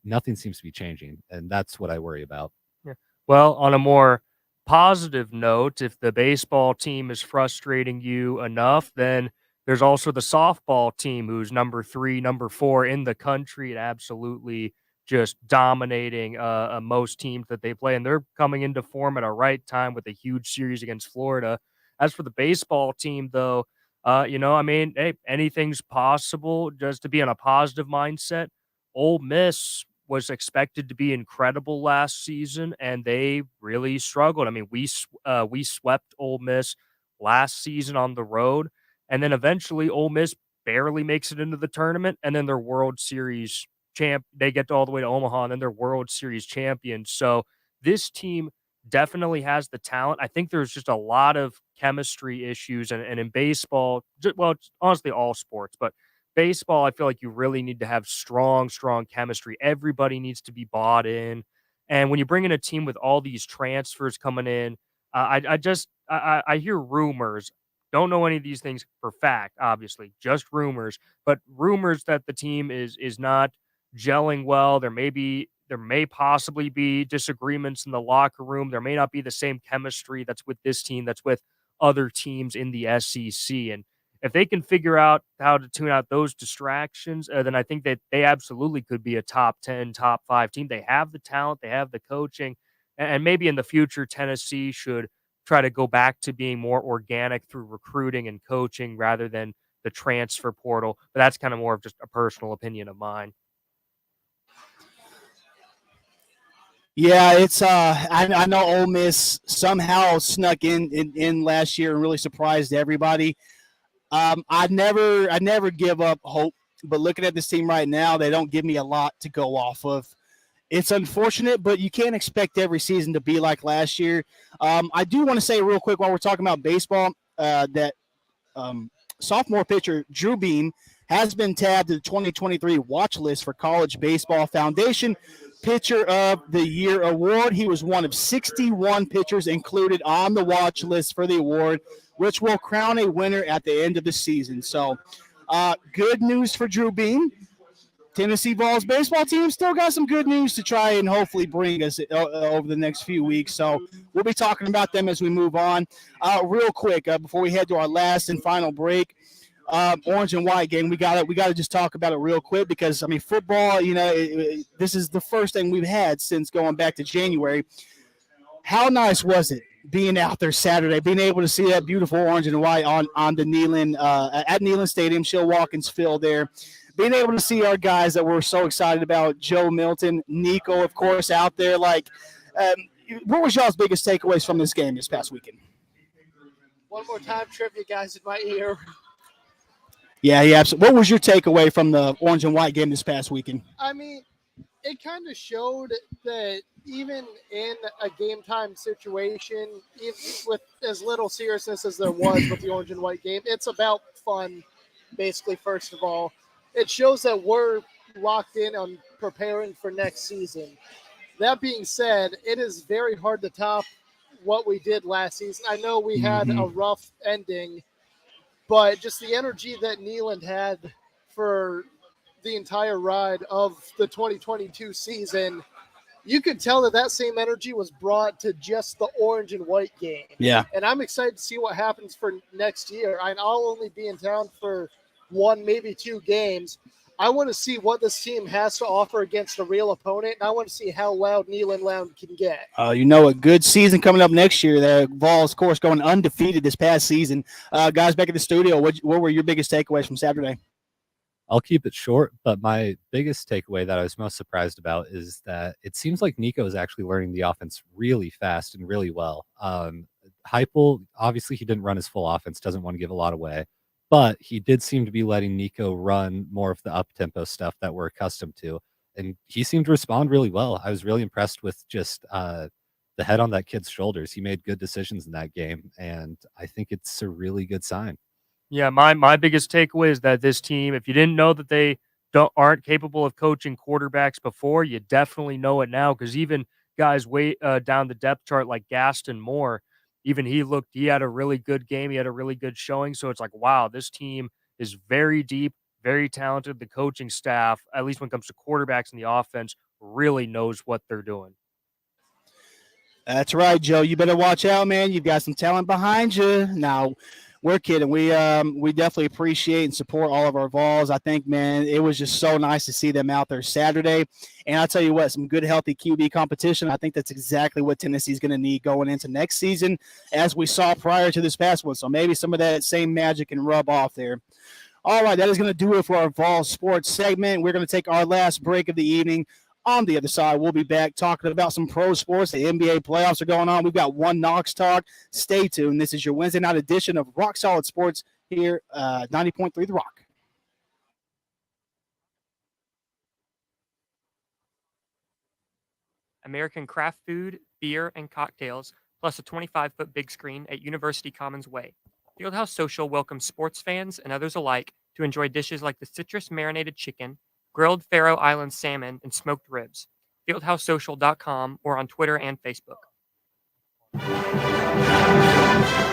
nothing seems to be changing, and that's what I worry about. Yeah. Well, on a more positive note, if the baseball team is frustrating you enough, then there's also the softball team, who's number 3, number 4 in the country, and absolutely just dominating most teams that they play. And they're coming into form at a right time with a huge series against Florida. As for the baseball team, though, I mean, hey, anything's possible. Just to be in a positive mindset. Ole Miss was expected to be incredible last season, and they really struggled. I mean, we swept Ole Miss last season on the road, and then eventually Ole Miss barely makes it into the tournament, and then their World Series they get all the way to Omaha, and then they're World Series champions. So this team definitely has the talent. I think there's just a lot of chemistry issues, and in baseball, well, it's honestly all sports, but baseball, I feel like you really need to have strong chemistry. Everybody needs to be bought in. And when you bring in a team with all these transfers coming in, I hear rumors. Don't know any of these things for fact, obviously, just rumors, but rumors that the team is not gelling well. There may possibly be disagreements in the locker room. There may not be the same chemistry that's with this team that's with other teams in the SEC. And if they can figure out how to tune out those distractions, then I think that they absolutely could be a top 10, top 5 team. They have the talent, they have the coaching, and maybe in the future, Tennessee should try to go back to being more organic through recruiting and coaching rather than the transfer portal. But that's kind of more of just a personal opinion of mine. Yeah, it's I know Ole Miss somehow snuck in last year and really surprised everybody. I never give up hope, but looking at this team right now, they don't give me a lot to go off of. It's unfortunate, but you can't expect every season to be like last year. I do want to say real quick while we're talking about baseball that sophomore pitcher Drew Beam has been tabbed to the 2023 watch list for College Baseball Foundation Pitcher of the Year award. He was one of 61 pitchers included on the watch list for the award, which will crown a winner at the end of the season. So, good news for Drew Beam. Tennessee Vols baseball team still got some good news to try and hopefully bring us over the next few weeks. So we'll be talking about them as we move on. Real quick, before we head to our last and final break, orange and white game. We got to just talk about it real quick because I mean football. This is the first thing we've had since going back to January. How nice was it being out there Saturday, being able to see that beautiful orange and white on the Neyland at Neyland Stadium, Shell Watkins Field there. Being able to see our guys that we're so excited about, Joe Milton, Nico, of course, out there. What was y'all's biggest takeaways from this game this past weekend? One more time, trivia guys in my ear. Yeah, absolutely. What was your takeaway from the orange and white game this past weekend? I mean, it kind of showed that even in a game time situation, even with as little seriousness as there was with the orange and white game, it's about fun, basically, first of all. It shows that we're locked in on preparing for next season. That being said, it is very hard to top what we did last season. I know we had a rough ending, but just the energy that Neyland had for the entire ride of the 2022 season, you could tell that same energy was brought to just the orange and white game. Yeah. And I'm excited to see what happens for next year. I'll only be in town for one, maybe 2 games. I want to see what this team has to offer against a real opponent, and I want to see how loud Neyland Loud can get. A good season coming up next year. The Vols, of course, going undefeated this past season. Guys, back at the studio, what were your biggest takeaways from Saturday? I'll keep it short, but my biggest takeaway that I was most surprised about is that it seems like Nico is actually learning the offense really fast and really well. Heupel, obviously he didn't run his full offense, doesn't want to give a lot away. But he did seem to be letting Nico run more of the up-tempo stuff that we're accustomed to. And he seemed to respond really well. I was really impressed with just the head on that kid's shoulders. He made good decisions in that game, and I think it's a really good sign. Yeah, my biggest takeaway is that this team, if you didn't know that they aren't capable of coaching quarterbacks before, you definitely know it now, because even guys way down the depth chart like Gaston Moore, even he had a really good game. He had a really good showing. So it's like, wow, this team is very deep, very talented. The coaching staff, at least when it comes to quarterbacks and the offense, really knows what they're doing. That's right, Joe. You better watch out, man. You've got some talent behind you. Now, we're kidding. We definitely appreciate and support all of our Vols. I think, man, it was just so nice to see them out there Saturday. And I'll tell you what, some good, healthy QB competition. I think that's exactly what Tennessee's going to need going into next season, as we saw prior to this past one. So maybe some of that same magic can rub off there. All right, that is going to do it for our Vols sports segment. We're going to take our last break of the evening. On the other side, we'll be back talking about some pro sports. The NBA playoffs are going on. We've got One Knox talk. Stay tuned. This is your Wednesday night edition of Rock Solid Sports here, 90.3 The Rock. American craft food, beer, and cocktails, plus a 25-foot big screen at University Commons Way. Fieldhouse Social welcomes sports fans and others alike to enjoy dishes like the citrus marinated chicken, grilled Faroe Island salmon, and smoked ribs. FieldhouseSocial.com or on Twitter and Facebook.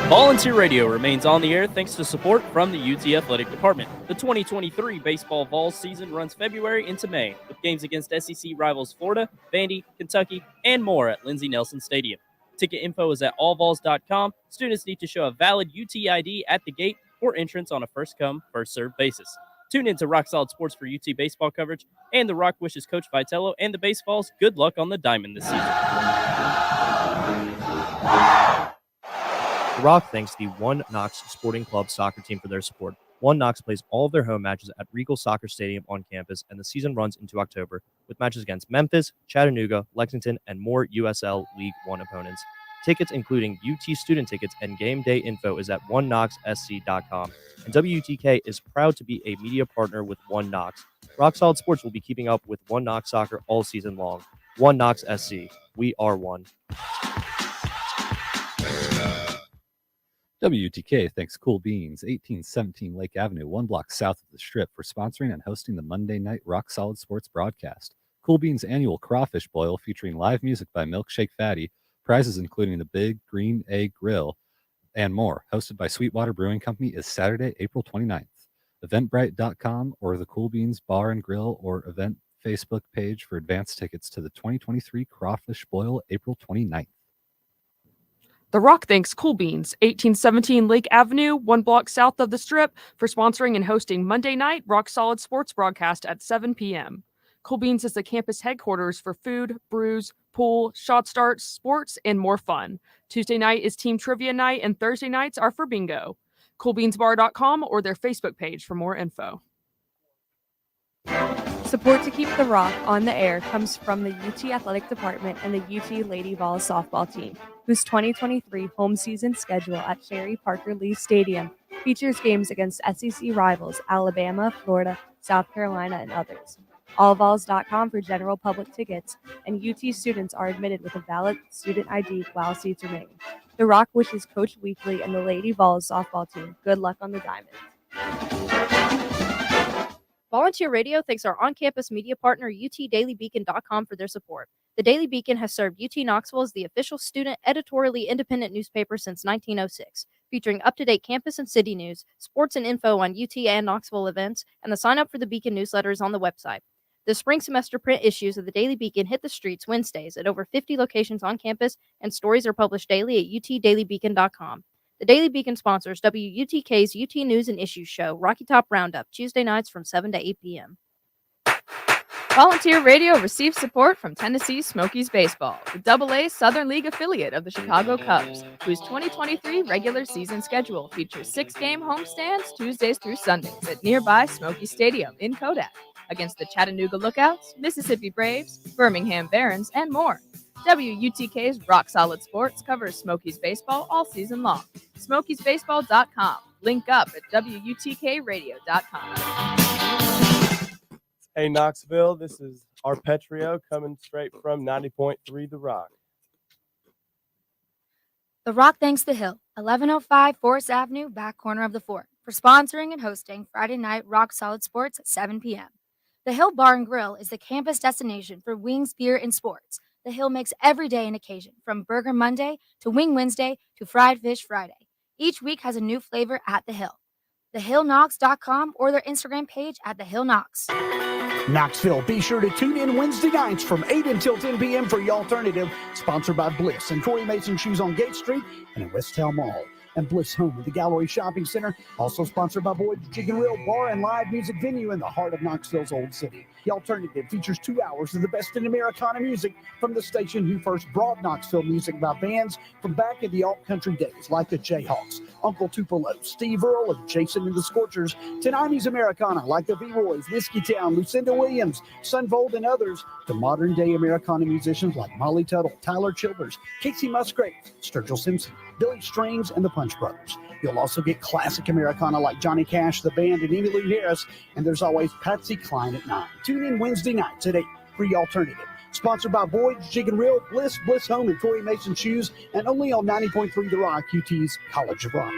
Volunteer Radio remains on the air thanks to support from the UT Athletic Department. The 2023 baseball Vols season runs February into May, with games against SEC rivals Florida, Vandy, Kentucky, and more at Lindsey Nelson Stadium. Ticket info is at allvols.com. Students need to show a valid UT ID at the gate or entrance on a first-come, first-served basis. Tune in to Rock Solid Sports for UT baseball coverage, and The Rock wishes Coach Vitello and the Baseballs good luck on the diamond this season. The Rock thanks the One Knox Sporting Club soccer team for their support. One Knox plays all of their home matches at Regal Soccer Stadium on campus, and the season runs into October with matches against Memphis, Chattanooga, Lexington, and more USL League One opponents. Tickets, including UT student tickets and game day info, is at oneknoxsc.com. And WUTK is proud to be a media partner with One Knox. Rock Solid Sports will be keeping up with One Knox soccer all season long. One Knox SC. We are one. WTK thanks Cool Beans, 1817 Lake Avenue, 1 block south of the Strip, for sponsoring and hosting the Monday night Rock Solid Sports broadcast. Cool Beans' annual crawfish boil featuring live music by Milkshake Fatty, prizes including the Big Green Egg Grill, and more, hosted by Sweetwater Brewing Company, is Saturday, April 29th. Eventbrite.com or the Cool Beans Bar and Grill or event Facebook page for advance tickets to the 2023 Crawfish Boil, April 29th. The Rock thanks Cool Beans, 1817 Lake Avenue, 1 block south of the Strip, for sponsoring and hosting Monday night Rock Solid Sports broadcast at 7 p.m. Cool Beans is the campus headquarters for food, brews, pool, shot starts, sports, and more fun. Tuesday night is team trivia night, and Thursday nights are for bingo. CoolBeansBar.com or their Facebook page for more info. Support to keep The Rock on the air comes from the UT Athletic Department and the UT Lady Vols softball team, whose 2023 home season schedule at Sherry Parker Lee Stadium features games against SEC rivals Alabama, Florida, South Carolina, and others. Allvols.com for general public tickets, and UT students are admitted with a valid student ID while seats remain. The Rock wishes Coach Weekly and the Lady Vols softball team good luck on the diamond. Volunteer Radio thanks our on-campus media partner UTDailyBeacon.com for their support. The Daily Beacon has served UT Knoxville as the official student editorially independent newspaper since 1906, featuring up-to-date campus and city news, sports and info on UT and Knoxville events, and the sign-up for the Beacon newsletters on the website. The spring semester print issues of the Daily Beacon hit the streets Wednesdays at over 50 locations on campus, and stories are published daily at UTDailyBeacon.com. The Daily Beacon sponsors WUTK's UT News and Issues show, Rocky Top Roundup, Tuesday nights from 7 to 8 p.m. Volunteer Radio receives support from Tennessee Smokies Baseball, the AA Southern League affiliate of the Chicago Cubs, whose 2023 regular season schedule features 6-game homestands Tuesdays through Sundays at nearby Smoky Stadium in Kodak against the Chattanooga Lookouts, Mississippi Braves, Birmingham Barons, and more. WUTK's Rock Solid Sports covers Smokies Baseball all season long. SmokiesBaseball.com. Link up at WUTKRadio.com. Hey, Knoxville, this is Arpetrio coming straight from 90.3 The Rock. The Rock thanks The Hill, 1105 Forest Avenue, back corner of the fort, for sponsoring and hosting Friday night Rock Solid Sports at 7 p.m. The Hill Bar and Grill is the campus destination for wings, beer, and sports. The Hill makes every day an occasion, from Burger Monday to Wing Wednesday to Fried Fish Friday. Each week has a new flavor at The Hill. TheHillKnox.com or their Instagram page at The Hill Knox. Knoxville, be sure to tune in Wednesday nights from 8 until 10 p.m. for The Alternative, sponsored by Bliss and Corey Mason Shoes on Gate Street and in West Town Mall. And Bliss Home at the Gallery Shopping Center, also sponsored by Boyd's Chicken Grill Bar and Live Music Venue in the heart of Knoxville's Old City. The Alternative features 2 hours of the best in Americana music from the station who first brought Knoxville music by bands from back in the alt-country days, like the Jayhawks, Uncle Tupelo, Steve Earle, and Jason and the Scorchers, to 90s Americana like the B-Boys, Whiskey Town, Lucinda Williams, Sunvold, and others, to modern-day Americana musicians like Molly Tuttle, Tyler Childers, Casey Musgrave, Sturgill Simpson, Billy Strings, and the Punch Brothers. You'll also get classic Americana like Johnny Cash, the band, and Emmylou Harris, and there's always Patsy Cline at 9. Tune in Wednesday nights at 8 for The Alternative. Sponsored by Boyd's Chicken Grill, Bliss Home, and Corey Mason Shoes, and only on 90.3 The Rock, UT's College of Rock.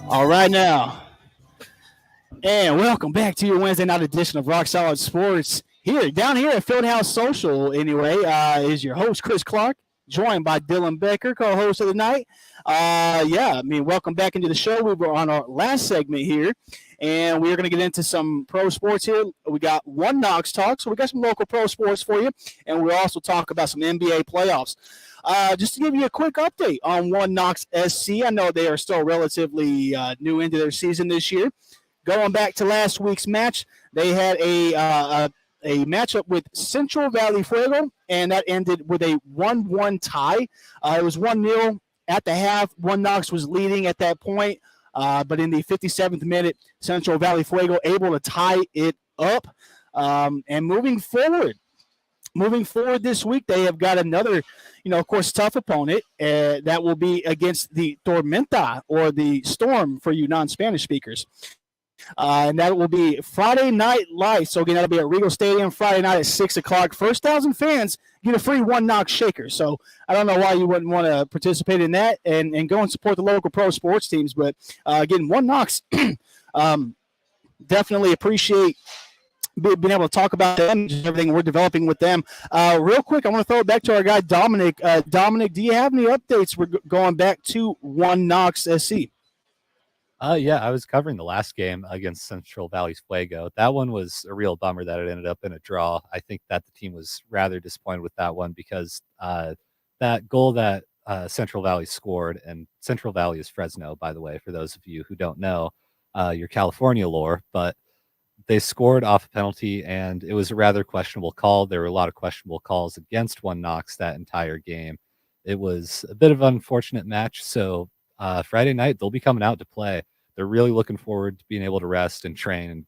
All right now. And welcome back to your Wednesday night edition of Rock Solid Sports. Down here at Fieldhouse Social, anyway, is your host, Chris Clark, joined by Dylan Becker, co-host of the night. Welcome back into the show. We were on our last segment here, and we're going to get into some pro sports here. We got one Knox talk, so we got some local pro sports for you, and we'll also talk about some NBA playoffs. Just to give you a quick update on One Knox SC, I know they are still relatively new into their season this year. Going back to last week's match, they had a matchup with Central Valley Fuego, and that ended with a 1-1 tie. It was 1-0 at the half. One Knox was leading at that point, but in the 57th minute, Central Valley Fuego able to tie it up. And moving forward this week, they have got another, of course, tough opponent that will be against the Tormenta, or the Storm for you non-Spanish speakers. And that will be Friday Night Lights. So again, that'll be at Regal Stadium Friday night at 6 o'clock. First 1,000 fans get a free One Knox shaker. So I don't know why you wouldn't want to participate in that and go and support the local pro sports teams. But again, One Knox, definitely appreciate being able to talk about them, just everything we're developing with them. Real quick, I want to throw it back to our guy Dominic. Dominic, do you have any updates? We're going back to One Knox SC. Yeah, I was covering the last game against Central Valley's Fuego. That one was a real bummer that it ended up in a draw. I think that the team was rather disappointed with that one because that goal that Central Valley scored, and Central Valley is Fresno, by the way, for those of you who don't know your California lore, but they scored off a penalty, and it was a rather questionable call. There were a lot of questionable calls against One Knox that entire game. It was a bit of an unfortunate match, so Friday night, they'll be coming out to play. They're really looking forward to being able to rest and train and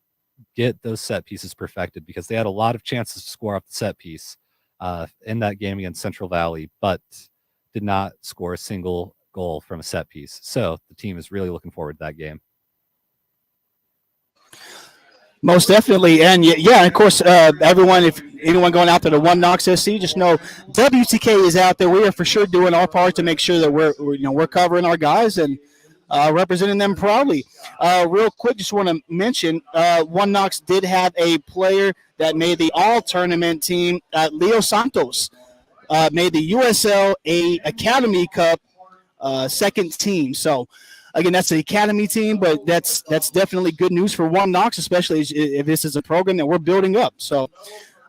get those set pieces perfected because they had a lot of chances to score off the set piece in that game against Central Valley, but did not score a single goal from a set piece. So the team is really looking forward to that game. Most definitely, and yeah, of course, everyone, if anyone going out to the One Knox SC, just know WTK is out there. We are for sure doing our part to make sure that we're covering our guys and representing them proudly. Real quick, just want to mention, One Knox did have a player that made the all-tournament team. Leo Santos made the USL Academy Cup second team. So. Again, that's the academy team, but that's definitely good news for One Knox, especially if this is a program that we're building up. So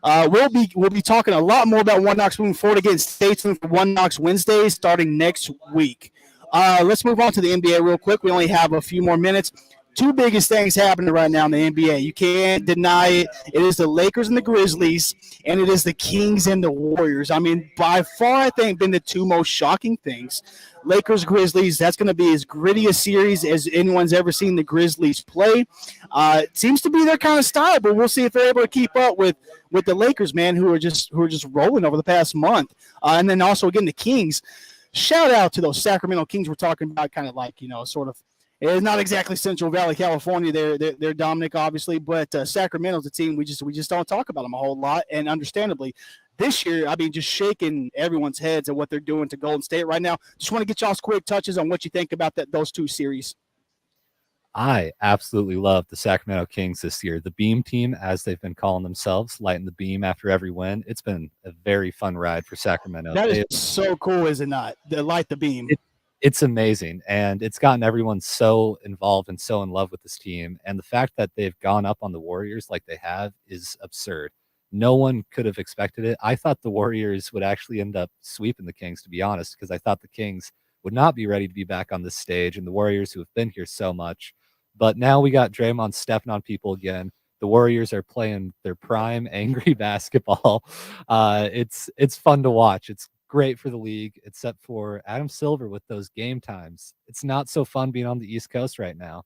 we'll be talking a lot more about One Knox moving forward. Again, stay tuned for One Knox Wednesdays starting next week. Let's move on to the NBA real quick. We only have a few more minutes. Two biggest things happening right now in the NBA. You can't deny it. It is the Lakers and the Grizzlies, and it is the Kings and the Warriors. I mean, by far, I think, been the two most shocking things. Lakers, Grizzlies, that's going to be as gritty a series as anyone's ever seen the Grizzlies play. It seems to be their kind of style, but we'll see if they're able to keep up with the Lakers, man, who are just rolling over the past month. And then also, again, the Kings. Shout out to those Sacramento Kings we're talking about, kind of like, sort of. It's not exactly Central Valley, California. They're Dominic, obviously, but Sacramento's a team we just don't talk about them a whole lot, and understandably, this year, I mean, just shaking everyone's heads at what they're doing to Golden State right now. Just want to get y'all's quick touches on what you think about those two series. I absolutely love the Sacramento Kings this year. The Beam team, as they've been calling themselves, lighting the beam after every win. It's been a very fun ride for Sacramento. That is so cool, is it not? The light the beam. It's amazing, and it's gotten everyone so involved and so in love with this team. And the fact that they've gone up on the Warriors like they have is absurd. No one could have expected it. I thought the Warriors would actually end up sweeping the Kings, to be honest, because I thought the Kings would not be ready to be back on this stage, and the Warriors, who have been here so much. But now we got Draymond stepping on people again. The Warriors are playing their prime angry basketball. It's fun to watch. It's great for the league, except for Adam Silver with those game times. It's not so fun being on the East Coast right now.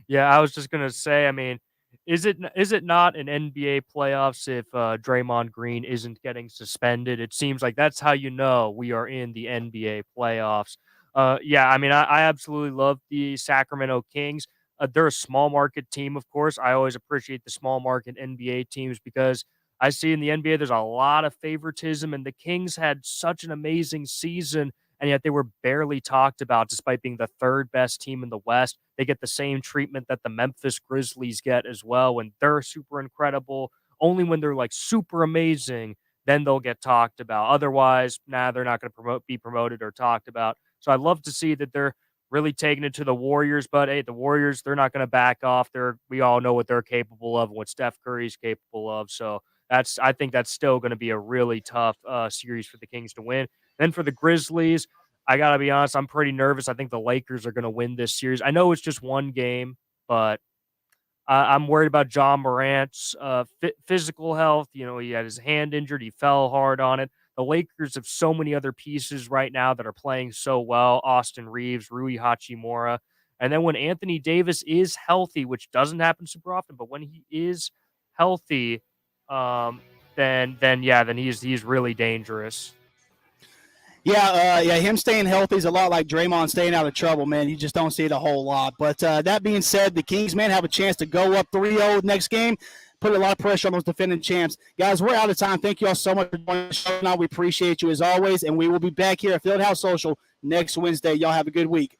Yeah, I was just gonna say, I mean, is it not an NBA playoffs if Draymond Green isn't getting suspended? It seems like that's how you know we are in the NBA playoffs. Yeah, I mean, I absolutely love the Sacramento Kings. They're a small market team, of course. I always appreciate the small market NBA teams because I see in the NBA there's a lot of favoritism, and the Kings had such an amazing season, and yet they were barely talked about despite being the third best team in the West. They get the same treatment that the Memphis Grizzlies get as well when they're super incredible. Only when they're like super amazing, then they'll get talked about. Otherwise, they're not going to be promoted or talked about. So I love to see that they're really taking it to the Warriors, but hey, the Warriors, they're not going to back off. We all know what they're capable of and what Steph Curry's capable of. So I think that's still going to be a really tough series for the Kings to win. Then for the Grizzlies, I got to be honest, I'm pretty nervous. I think the Lakers are going to win this series. I know it's just one game, but I'm worried about John Morant's physical health. He had his hand injured. He fell hard on it. The Lakers have so many other pieces right now that are playing so well. Austin Reeves, Rui Hachimura. And then when Anthony Davis is healthy, which doesn't happen super often, but when he is healthy, then he's really dangerous. Yeah, him staying healthy is a lot like Draymond staying out of trouble, man. You just don't see it a whole lot. But that being said, the Kings, man, have a chance to go up 3-0 next game. Put a lot of pressure on those defending champs. Guys, we're out of time. Thank you all so much for joining the show. Now we appreciate you as always, and we will be back here at Fieldhouse Social next Wednesday. Y'all have a good week.